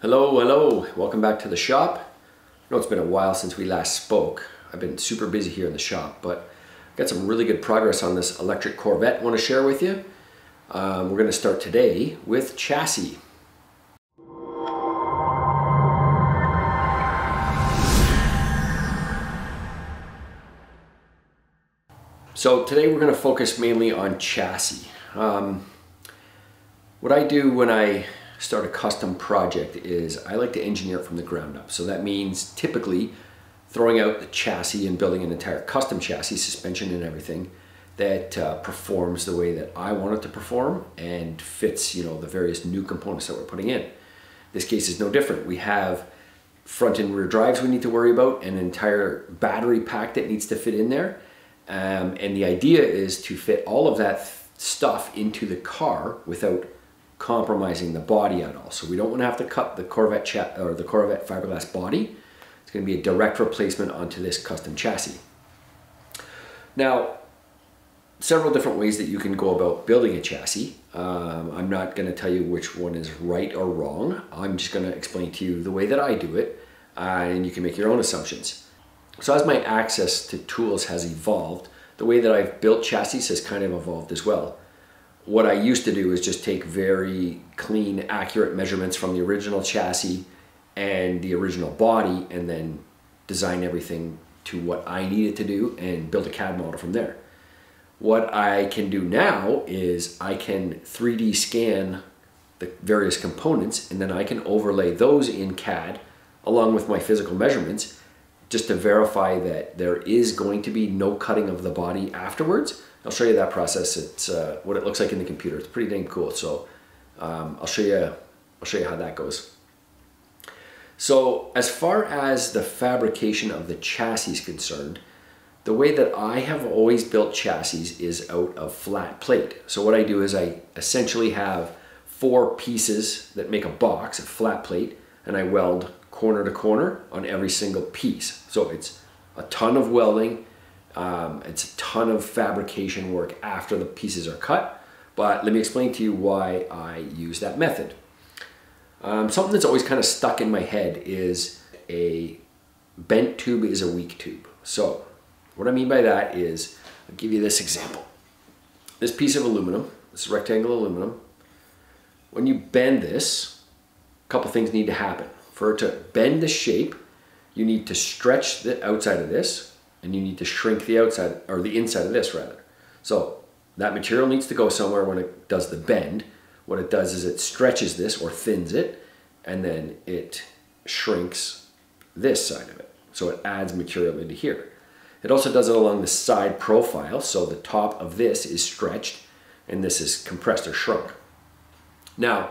Hello, welcome back to the shop. I know it's been a while since we last spoke. I've been super busy here in the shop, but I've got some really good progress on this electric Corvette I want to share with you. We're going to start today with chassis. So today we're going to focus mainly on chassis. What I do when I start a custom project is I like to engineer it from the ground up. So that means typically throwing out the chassis and building an entire custom chassis, suspension and everything that performs the way that I want it to perform and fits, the various new components that we're putting in. This case is no different. We have front and rear drives we need to worry about, an entire battery pack that needs to fit in there. And the idea is to fit all of that stuff into the car without compromising the body at all. So we don't want to have to cut the Corvette fiberglass body. It's going to be a direct replacement onto this custom chassis. Now, several different ways that you can go about building a chassis. I'm not going to tell you which one is right or wrong. I'm just going to explain to you the way that I do it, and you can make your own assumptions. So as my access to tools has evolved, the way that I've built chassis has kind of evolved as well. What I used to do is just take very clean, accurate measurements from the original chassis and the original body and then design everything to what I needed to do and build a CAD model from there. What I can do now is I can 3D scan the various components and then I can overlay those in CAD along with my physical measurements just to verify that there is going to be no cutting of the body afterwards. I'll show you that process. It's what it looks like in the computer. It's pretty dang cool. So I'll show you how that goes. So as far as the fabrication of the chassis is concerned, the way that I have always built chassis is out of flat plate. So what I do is I essentially have 4 pieces that make a box, a flat plate, and I weld corner to corner on every single piece. So it's a ton of welding. It's a ton of fabrication work after the pieces are cut, but let me explain to you why I use that method. Something that's always kind of stuck in my head is a bent tube is a weak tube. So what I mean by that is, I'll give you this example. This piece of aluminum, this rectangle aluminum, when you bend this, a couple things need to happen. For it to bend the shape, you need to stretch the outside of this, and you need to shrink the outside, or the inside of this rather. So that material needs to go somewhere when it does the bend. What it does is it stretches this or thins it, and then it shrinks this side of it. So it adds material into here. It also does it along the side profile, so the top of this is stretched and this is compressed or shrunk. Now,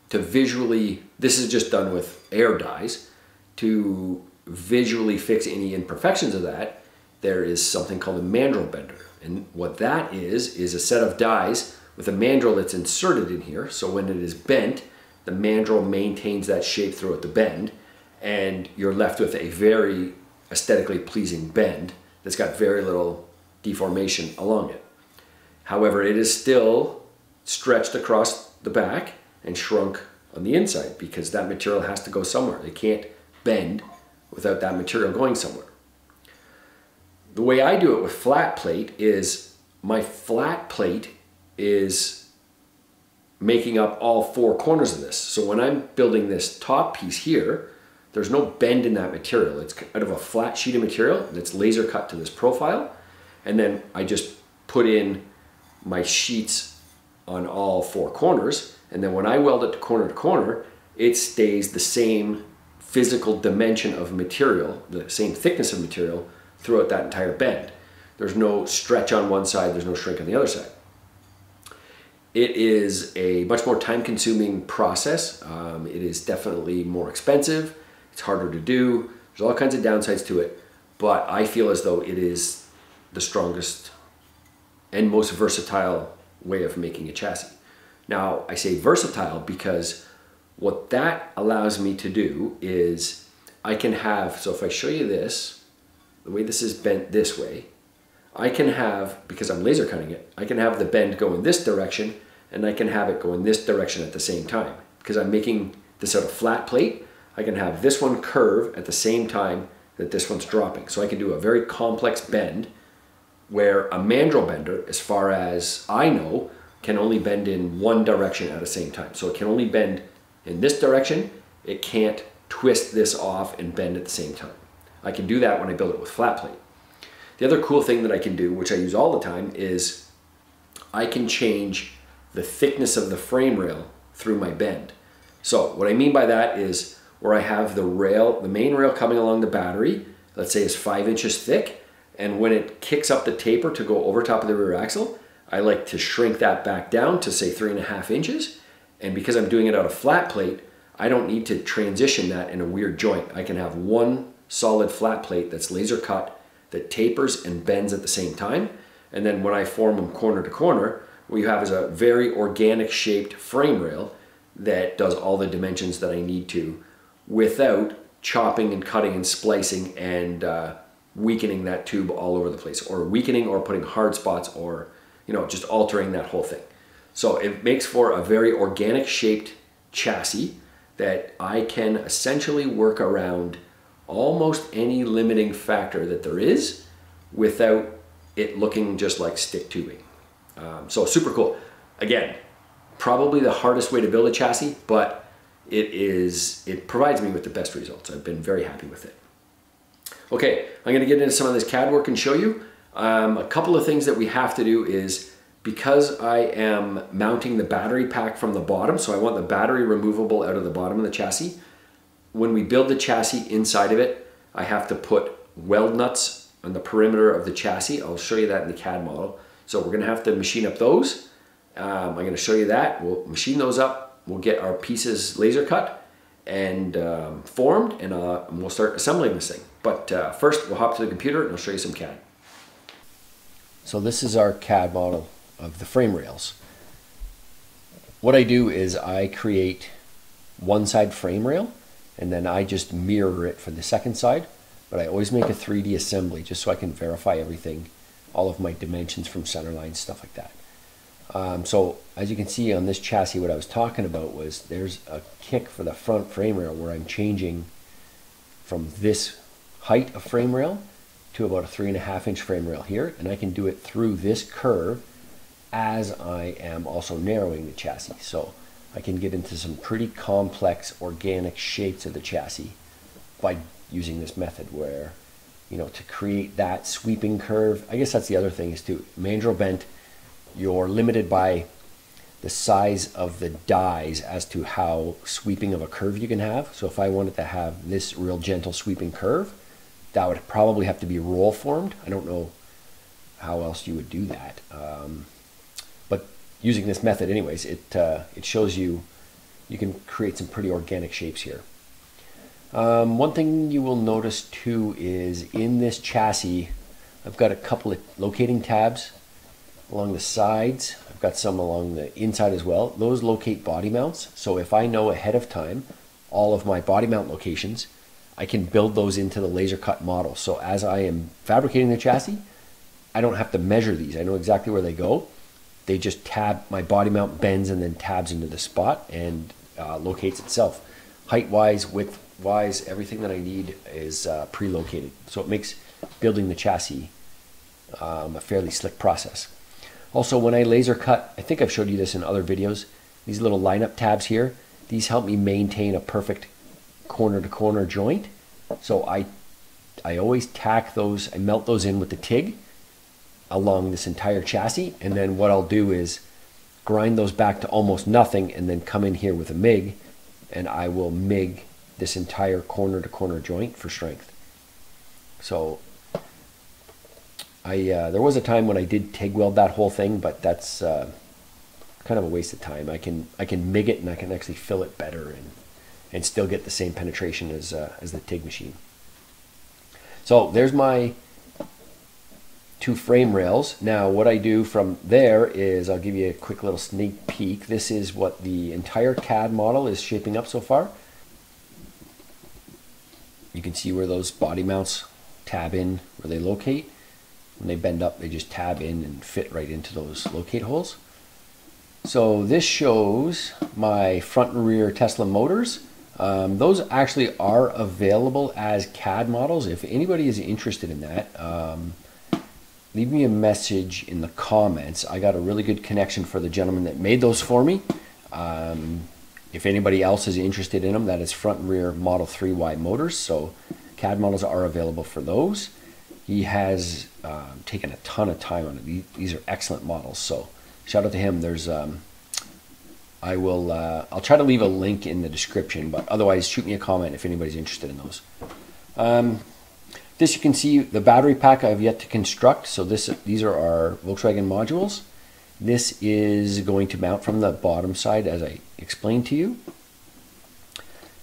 to visually, this is just done with air dies. To visually fix any imperfections of that, there is something called a mandrel bender. And what that is a set of dies with a mandrel that's inserted in here. So when it is bent, the mandrel maintains that shape throughout the bend, and you're left with a very aesthetically pleasing bend that's got very little deformation along it. However, it is still stretched across the back and shrunk on the inside because that material has to go somewhere. They can't bend without that material going somewhere. The way I do it with flat plate is my flat plate is making up all 4 corners of this. So when I'm building this top piece here, there's no bend in that material. It's out of a flat sheet of material that's laser cut to this profile. And then I just put in my sheets on all 4 corners. And then when I weld it to corner, it stays the same physical dimension of material, the same thickness of material throughout that entire bend. There's no stretch on one side, there's no shrink on the other side. It is a much more time-consuming process. It is definitely more expensive. It's harder to do. There's all kinds of downsides to it, but I feel as though it is the strongest and most versatile way of making a chassis. Now, I say versatile because what that allows me to do is I can have, so if I show you this, the way this is bent this way, I can have, because I'm laser cutting it, I can have the bend go in this direction and I can have it go in this direction at the same time because I'm making this out of flat plate, I can have this one curve at the same time that this one's dropping. So I can do a very complex bend where a mandrel bender, as far as I know, can only bend in one direction at the same time. So it can only bend in this direction. It can't twist this off and bend at the same time. I can do that when I build it with flat plate. The other cool thing that I can do, which I use all the time, is I can change the thickness of the frame rail through my bend. So what I mean by that is where I have the rail, the main rail coming along the battery, let's say is 5 inches thick, and when it kicks up the taper to go over top of the rear axle, I like to shrink that back down to say 3.5 inches. And because I'm doing it out of flat plate, I don't need to transition that in a weird joint. I can have one solid flat plate that's laser cut, that tapers and bends at the same time. And then when I form them corner to corner, what you have is a very organic shaped frame rail that does all the dimensions that I need to without chopping and cutting and splicing and weakening that tube all over the place, or weakening or putting hard spots, or just altering that whole thing. So it makes for a very organic shaped chassis that I can essentially work around almost any limiting factor that there is without it looking just like stick tubing. So super cool. Again, probably the hardest way to build a chassis, but it provides me with the best results. I've been very happy with it. Okay, I'm going to get into some of this CAD work and show you. A couple of things that we have to do is, because I am mounting the battery pack from the bottom, so I want the battery removable out of the bottom of the chassis. When we build the chassis inside of it, I have to put weld nuts on the perimeter of the chassis. I'll show you that in the CAD model. So we're going to have to machine up those. I'm going to show you that. We'll machine those up. We'll get our pieces laser cut and formed, and we'll start assembling this thing. But first, we'll hop to the computer and I'll show you some CAD. So this is our CAD model of the frame rails. What I do is I create one side frame rail, and then I just mirror it for the second side, but I always make a 3D assembly just so I can verify everything, all of my dimensions from center lines, stuff like that. So as you can see on this chassis, what I was talking about was there's a kick for the front frame rail where I'm changing from this height of frame rail to about a 3.5 inch frame rail here, and I can do it through this curve as I am also narrowing the chassis. So I can get into some pretty complex organic shapes of the chassis by using this method where, to create that sweeping curve. I guess that's the other thing is too, mandrel bent, you're limited by the size of the dies as to how sweeping of a curve you can have. So if I wanted to have this real gentle sweeping curve, that would probably have to be roll formed. I don't know how else you would do that. But using this method anyways, it shows you can create some pretty organic shapes here. One thing you will notice too is in this chassis, I've got a couple of locating tabs along the sides. I've got some along the inside as well. Those locate body mounts. So if I know ahead of time all of my body mount locations, I can build those into the laser cut model. So as I am fabricating the chassis, I don't have to measure these. I know exactly where they go. They just tab, my body mount bends and then tabs into the spot and locates itself. Height-wise, width-wise, everything that I need is pre-located. So it makes building the chassis a fairly slick process. Also, when I laser cut, I think I've showed you this in other videos, these little lineup tabs here, these help me maintain a perfect corner-to-corner joint. So I always tack those, I melt those in with the TIG along this entire chassis, and then what I'll do is grind those back to almost nothing and then come in here with a MIG, and I will MIG this entire corner-to-corner joint for strength. So there was a time when I did TIG weld that whole thing, but that's kind of a waste of time. I can MIG it and I can actually fill it better and still get the same penetration as the TIG machine. So there's my two frame rails. Now what I do from there is I'll give you a quick little sneak peek. This is what the entire CAD model is shaping up so far. You can see where those body mounts tab in, where they locate. When they bend up, they just tab in and fit right into those locate holes. So this shows my front and rear Tesla motors. Those actually are available as CAD models. If anybody is interested in that, leave me a message in the comments. I got a really good connection for the gentleman that made those for me. If anybody else is interested in them, that is front and rear Model 3Y motors. So CAD models are available for those. He has taken a ton of time on it. These are excellent models. So shout out to him. There's I'll try to leave a link in the description, but otherwise shoot me a comment if anybody's interested in those. This you can see the battery pack I have yet to construct. So these are our Volkswagen modules. This is going to mount from the bottom side as I explained to you.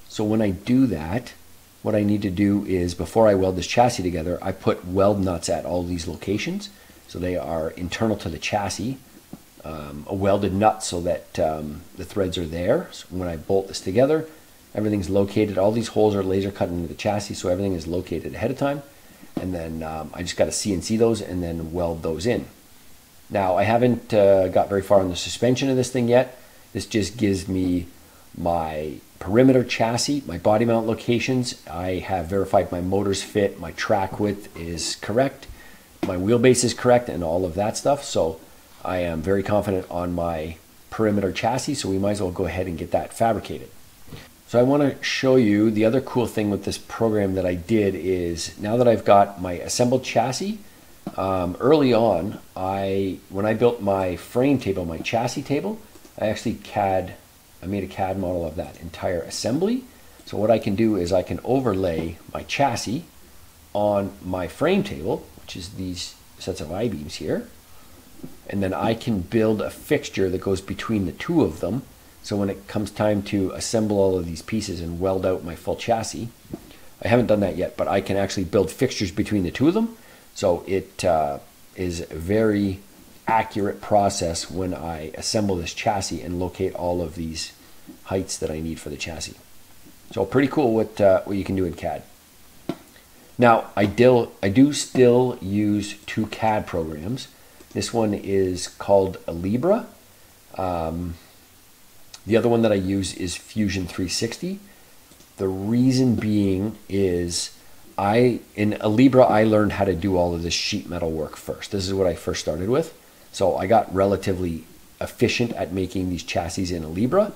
So when I do that, what I need to do is before I weld this chassis together, I put weld nuts at all these locations. So they are internal to the chassis. A welded nut so that the threads are there. So when I bolt this together, everything's located. All these holes are laser cut into the chassis, so everything is located ahead of time. And then I just got to CNC those and then weld those in. Now I haven't got very far on the suspension of this thing yet. This just gives me my perimeter chassis, my body mount locations. I have verified my motors fit, my track width is correct, my wheelbase is correct, and all of that stuff. So I am very confident on my perimeter chassis, so we might as well go ahead and get that fabricated. So I want to show you the other cool thing with this program that I did is now that I've got my assembled chassis, early on, when I built my frame table, my chassis table, I actually made a CAD model of that entire assembly. So what I can do is I can overlay my chassis on my frame table, which is these sets of I-beams here. And then I can build a fixture that goes between the two of them. So when it comes time to assemble all of these pieces and weld out my full chassis, I haven't done that yet, but I can actually build fixtures between the two of them. So it is a very accurate process when I assemble this chassis and locate all of these heights that I need for the chassis. So pretty cool what you can do in CAD. Now I do still use two CAD programs. This one is called Alibra. The other one that I use is Fusion 360. The reason being is in Alibra I learned how to do all of this sheet metal work first. This is what I first started with. So I got relatively efficient at making these chassis in Alibra,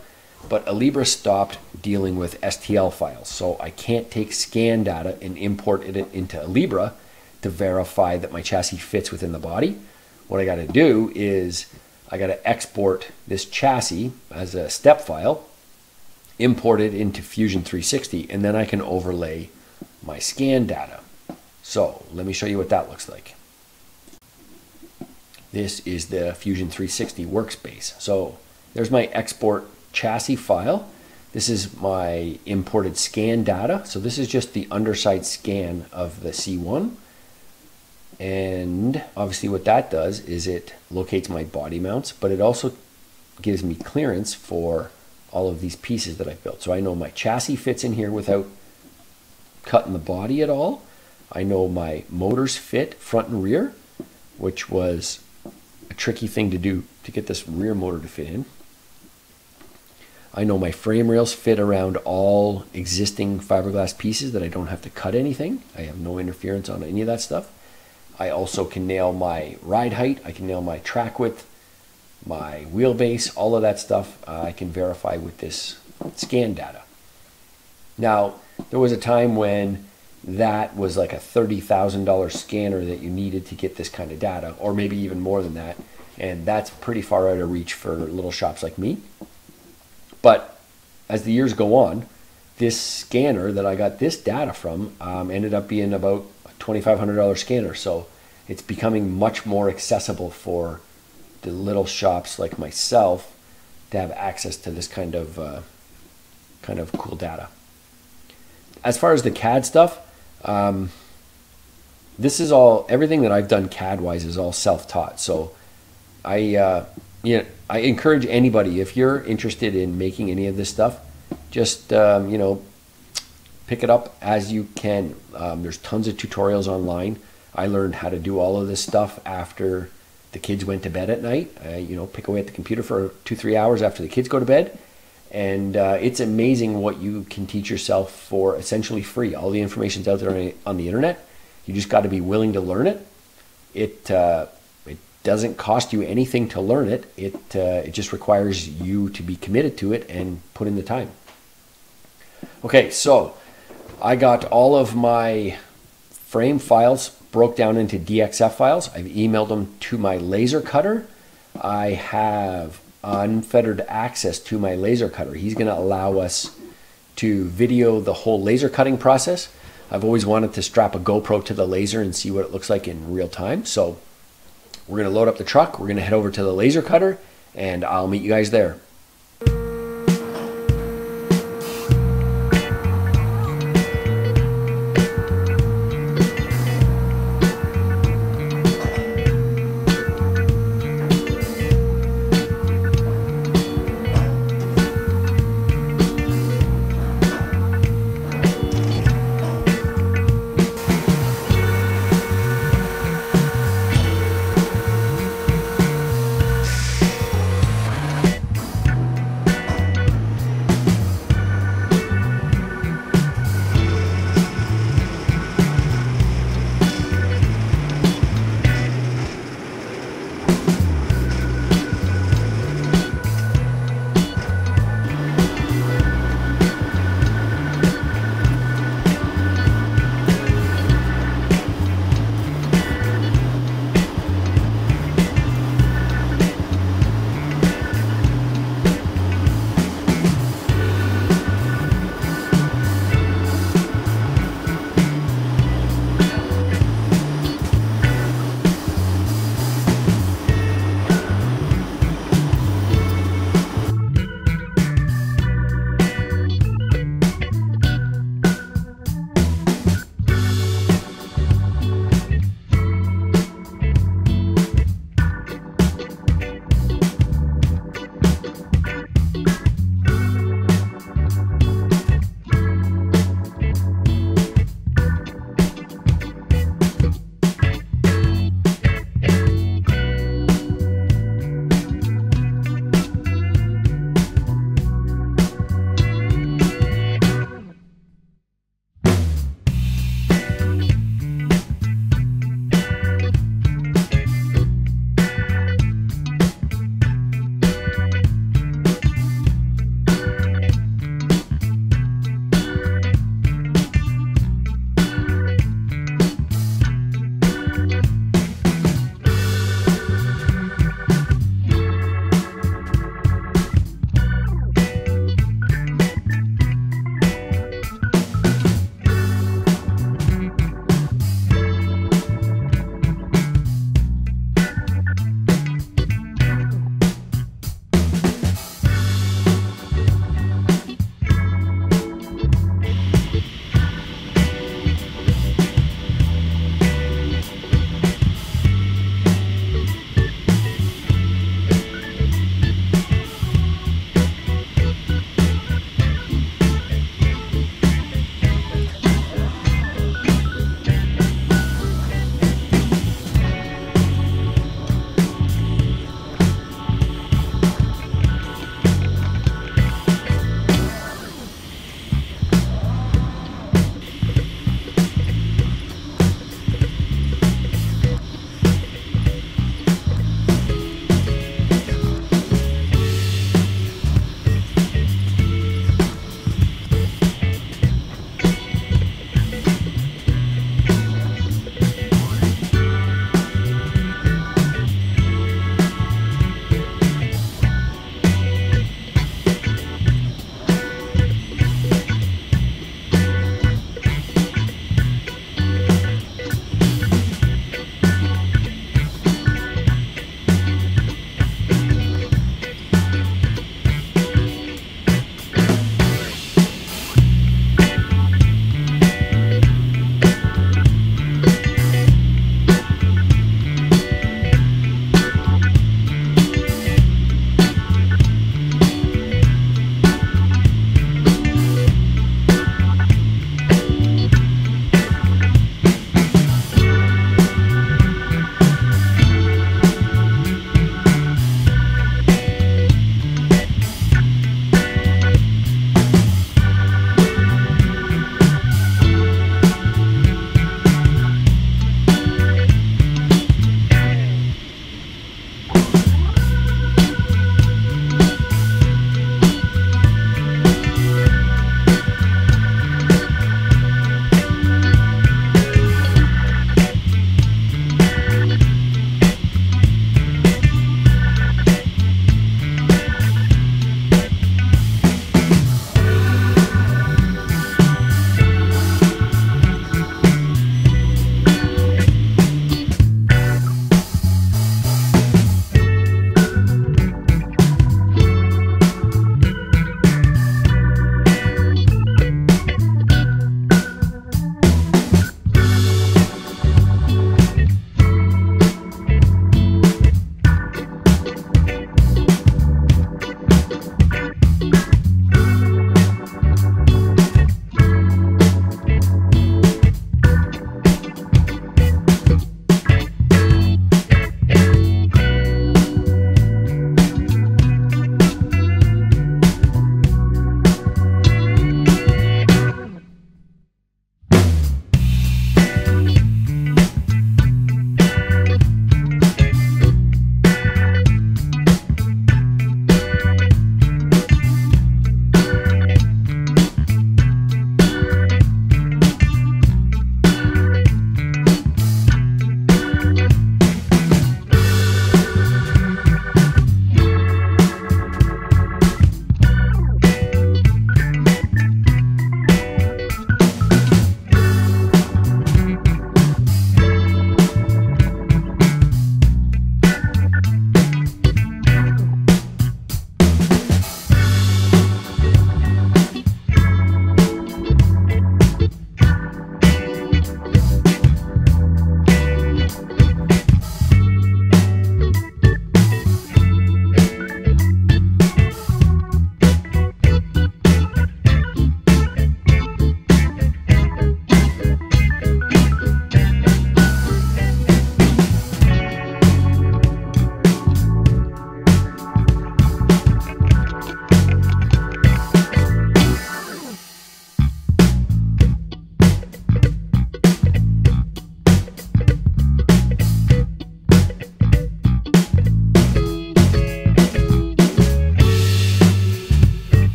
but Alibra stopped dealing with STL files. So I can't take scan data and import it into Alibra to verify that my chassis fits within the body. What I got to do is I got to export this chassis as a step file, import it into Fusion 360, and then I can overlay my scan data. So let me show you what that looks like. This is the Fusion 360 workspace. So there's my export chassis file. This is my imported scan data. So this is just the underside scan of the C1. And obviously what that does is it locates my body mounts, but it also gives me clearance for all of these pieces that I've built. So I know my chassis fits in here without cutting the body at all. I know my motors fit front and rear, which was a tricky thing to do to get this rear motor to fit in. I know my frame rails fit around all existing fiberglass pieces, that I don't have to cut anything. I have no interference on any of that stuff. I also can nail my ride height, I can nail my track width, my wheelbase, all of that stuff I can verify with this scan data. Now, there was a time when that was like a $30,000 scanner that you needed to get this kind of data, or maybe even more than that, and that's pretty far out of reach for little shops like me. But as the years go on, this scanner that I got this data from ended up being about a $2,500 scanner. So it's becoming much more accessible for the little shops like myself to have access to this kind of cool data. As far as the CAD stuff, this is all, everything that I've done CAD wise is all self-taught. So I encourage anybody, if you're interested in making any of this stuff, just pick it up as you can. There's tons of tutorials online. I learned how to do all of this stuff after the kids went to bed at night. Pick away at the computer for 2-3 hours after the kids go to bed, And it's amazing what you can teach yourself for essentially free. All the information's out there on the internet. You just got to be willing to learn it. It doesn't cost you anything to learn it. It just requires you to be committed to it and put in the time. Okay, so I got all of my frame files broke down into DXF files. I've emailed them to my laser cutter. I have unfettered access to my laser cutter. He's going to allow us to video the whole laser cutting process. I've always wanted to strap a GoPro to the laser and see what it looks like in real time. So we're going to load up the truck. We're going to head over to the laser cutter, and I'll meet you guys there.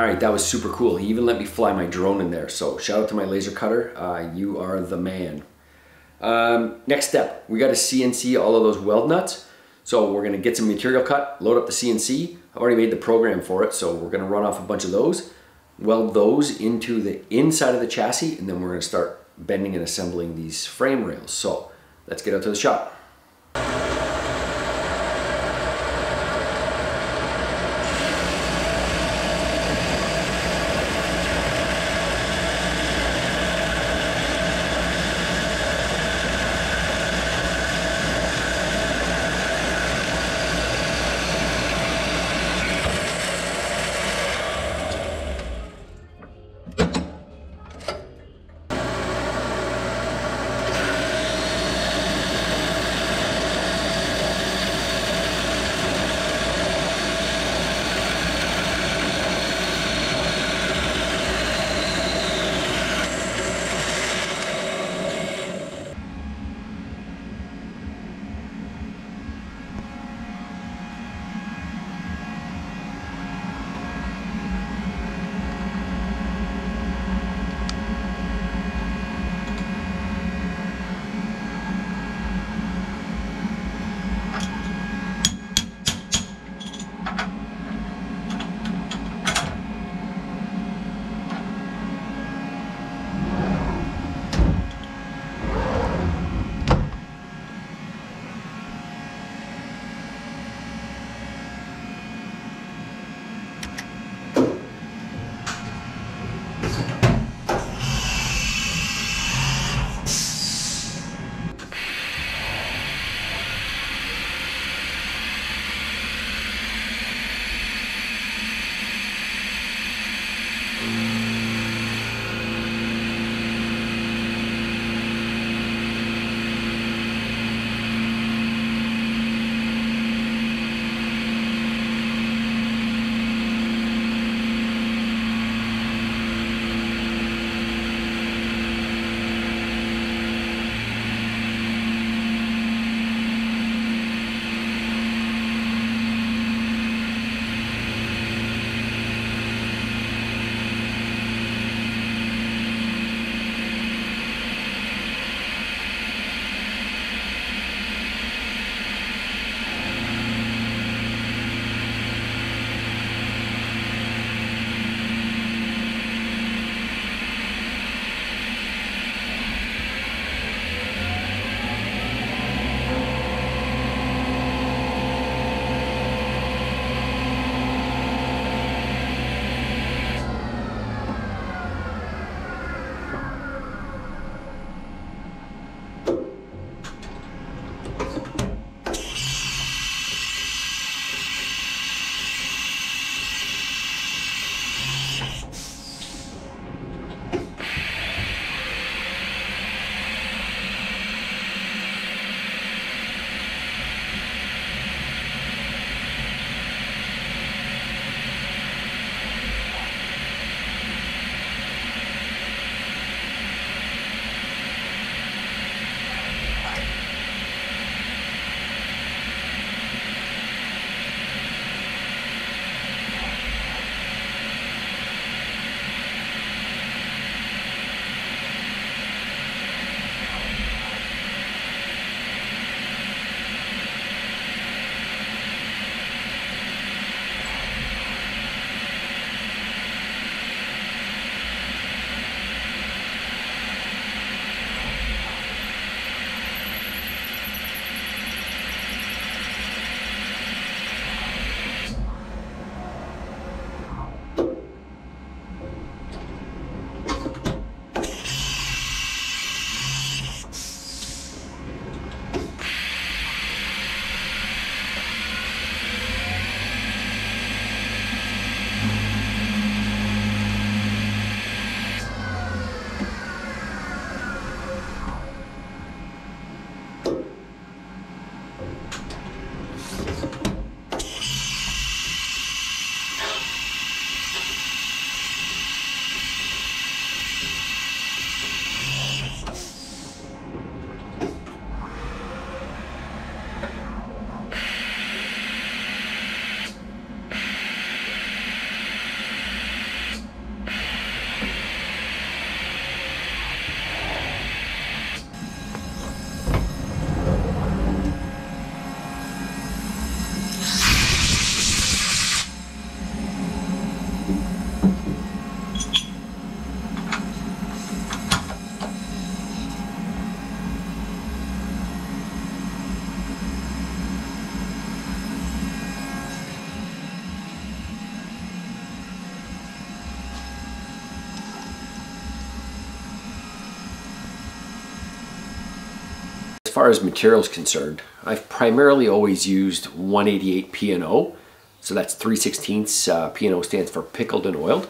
right, that was super cool. He even let me fly my drone in there. So shout out to my laser cutter. You are the man. Next step, we got to CNC all of those weld nuts. So we're gonna get some material cut, load up the CNC. I've already made the program for it, so we're gonna run off a bunch of those, weld those into the inside of the chassis, and then we're gonna start bending and assembling these frame rails. So let's get out to the shop. far as materials concerned, I've primarily always used 188 P&O. So that's 3/16 P&O stands for pickled and oiled.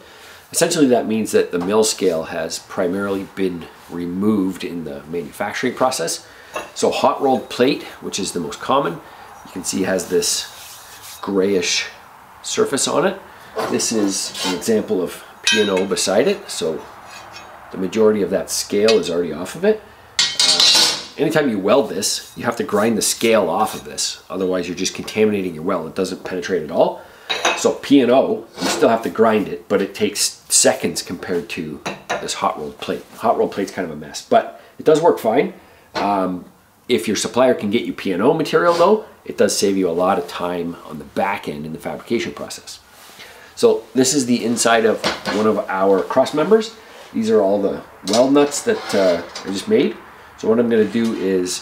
Essentially that means that the mill scale has primarily been removed in the manufacturing process. So hot rolled plate, which is the most common, you can see has this grayish surface on it. This is an example of P&O beside it, so the majority of that scale is already off of it. Anytime you weld this, you have to grind the scale off of this, otherwise you're just contaminating your weld. It doesn't penetrate at all. So P&O, you still have to grind it, but it takes seconds compared to this hot rolled plate. Hot rolled plate's kind of a mess, but it does work fine. If your supplier can get you P&O material though, it does save you a lot of time on the back end in the fabrication process. So this is the inside of one of our cross members. These are all the weld nuts that I just made. So what I'm going to do is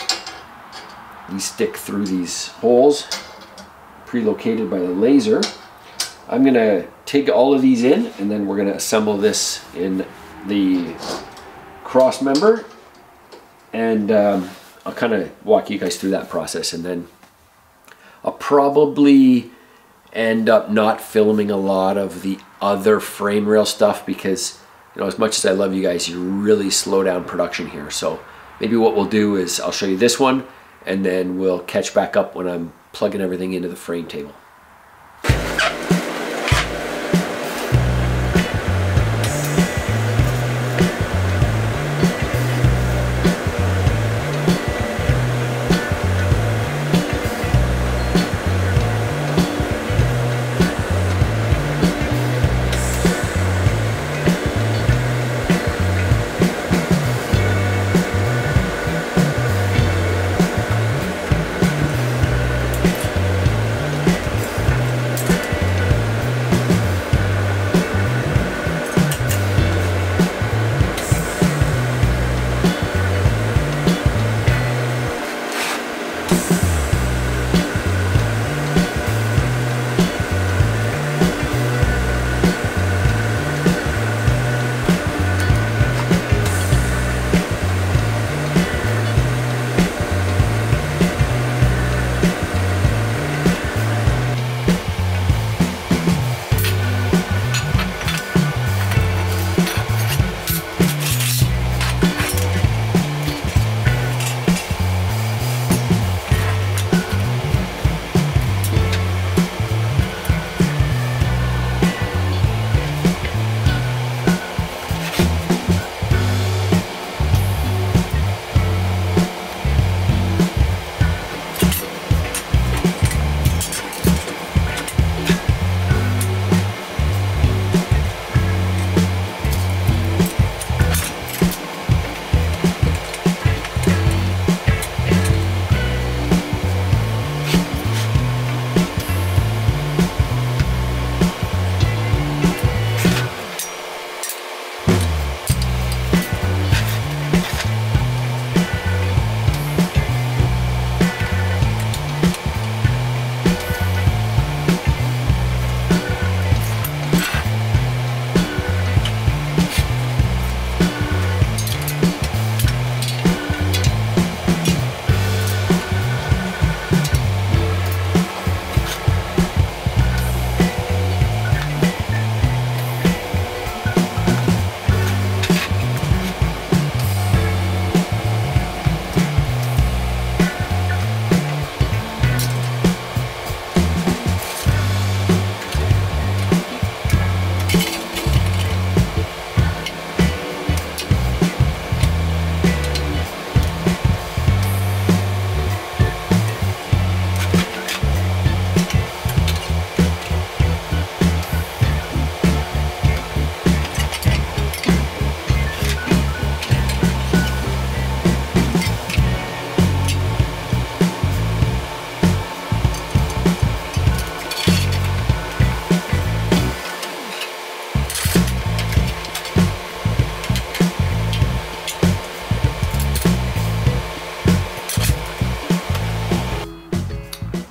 these stick through these holes pre-located by the laser. I'm going to take all of these in, and then we're going to assemble this in the cross member, and I'll kind of walk you guys through that process, and then I'll probably end up not filming a lot of the other frame rail stuff because, you know, as much as I love you guys, you really slow down production here. So maybe what we'll do is I'll show you this one, and then we'll catch back up when I'm plugging everything into the frame table.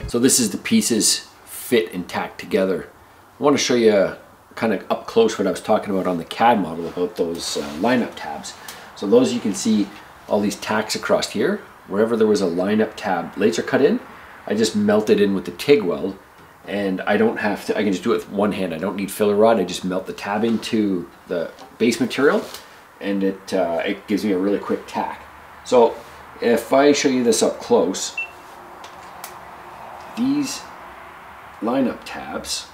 So this is the pieces fit and tacked together. I want to show you kind of up close what I was talking about on the CAD model about those lineup tabs. So those, you can see all these tacks across here. wherever there was a lineup tab laser cut in, I just melt it in with the TIG weld, and I don't have to, I can just do it with one hand. I don't need filler rod. I just melt the tab into the base material, and it gives me a really quick tack. So if I show you this up close, these lineup tabs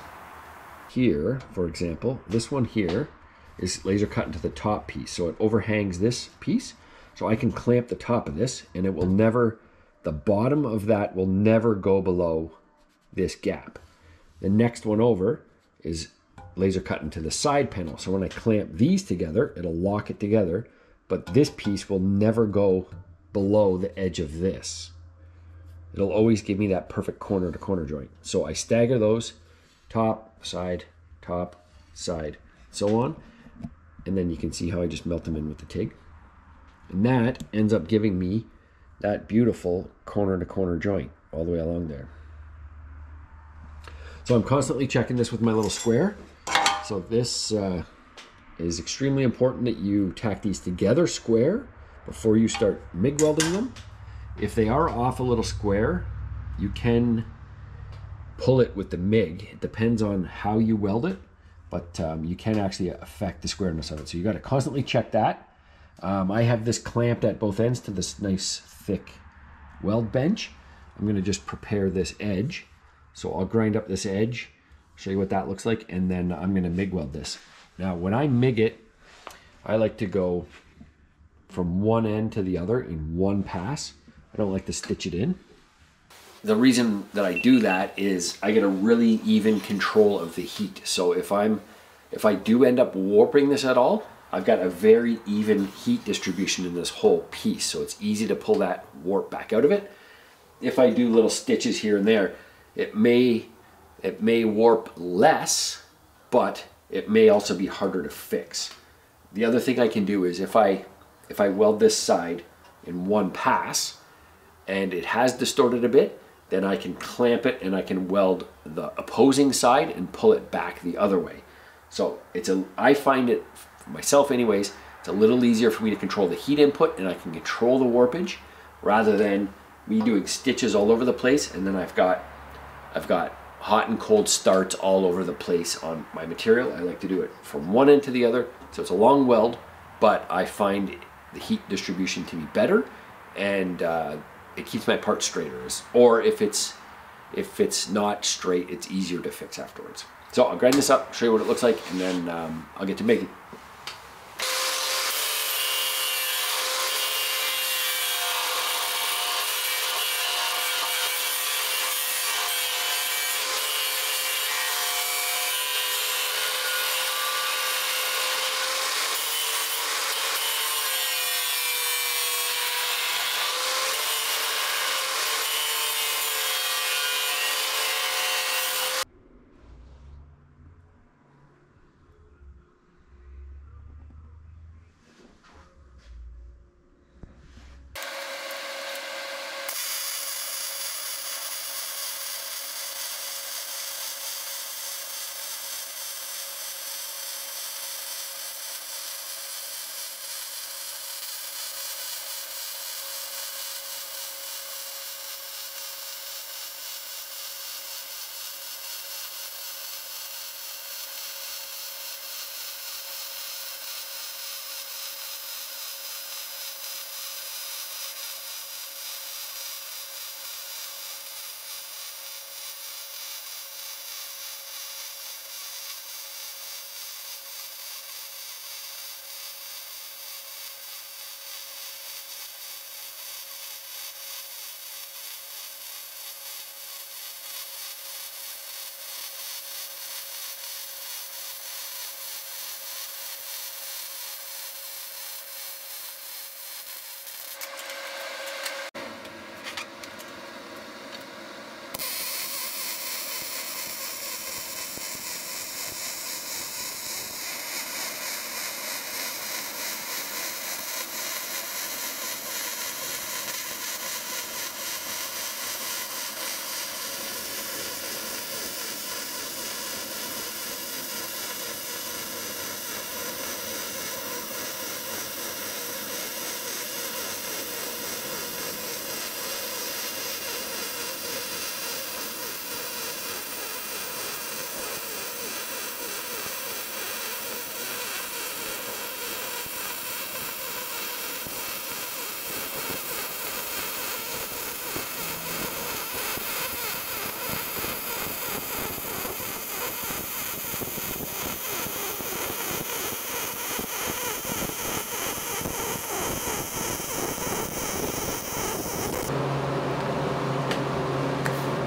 here, for example, this one here is laser cut into the top piece, so it overhangs this piece. So I can clamp the top of this, and it will never, the bottom of that will never go below this gap. The next one over is laser cut into the side panel. So when I clamp these together, it'll lock it together, but this piece will never go below the edge of this. It'll always give me that perfect corner to corner joint. So I stagger those, top, side, so on. And then you can see how I just melt them in with the TIG. And that ends up giving me that beautiful corner to corner joint all the way along there. So I'm constantly checking this with my little square. So this is extremely important that you tack these together square before you start MIG welding them. If they are off a little square, you can pull it with the MIG. It depends on how you weld it, but you can actually affect the squareness of it. So you got to constantly check that. I have this clamped at both ends to this nice thick weld bench. I'm going to just prepare this edge. So I'll grind up this edge, show you what that looks like, and then I'm going to MIG weld this. Now when I MIG it, I like to go from one end to the other in one pass. I don't like to stitch it in. The reason that I do that is I get a really even control of the heat. So if I do end up warping this at all, I've got a very even heat distribution in this whole piece, so it's easy to pull that warp back out of it. If I do little stitches here and there, it may warp less, but it may also be harder to fix. The other thing I can do is if I weld this side in one pass and it has distorted a bit, then I can clamp it and I can weld the opposing side and pull it back the other way. So I find it, for myself anyways, it's a little easier for me to control the heat input, and I can control the warpage rather than me doing stitches all over the place, and then I've got hot and cold starts all over the place on my material. I like to do it from one end to the other, so it's a long weld, but I find the heat distribution to be better, and it keeps my part straighter. Or if it's not straight, it's easier to fix afterwards. So I'll grind this up, show you what it looks like, and then I'll get to making.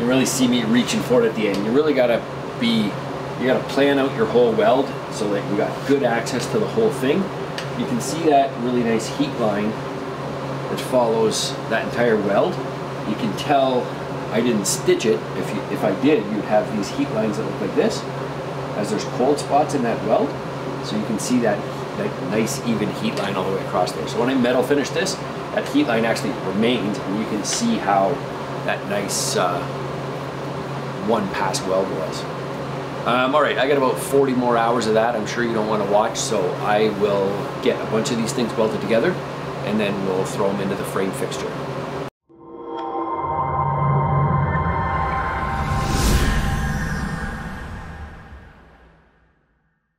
You really see me reaching for it at the end. You really gotta plan out your whole weld so that you got good access to the whole thing. You can see that really nice heat line that follows that entire weld. You can tell I didn't stitch it. If I did, you'd have these heat lines that look like this, as there's cold spots in that weld. So you can see that nice even heat line all the way across there. So when I metal finish this, that heat line actually remains, and you can see how that nice one pass weld was. All right, I got about 40 more hours of that. I'm sure you don't want to watch, so I will get a bunch of these things welded together, and then we'll throw them into the frame fixture.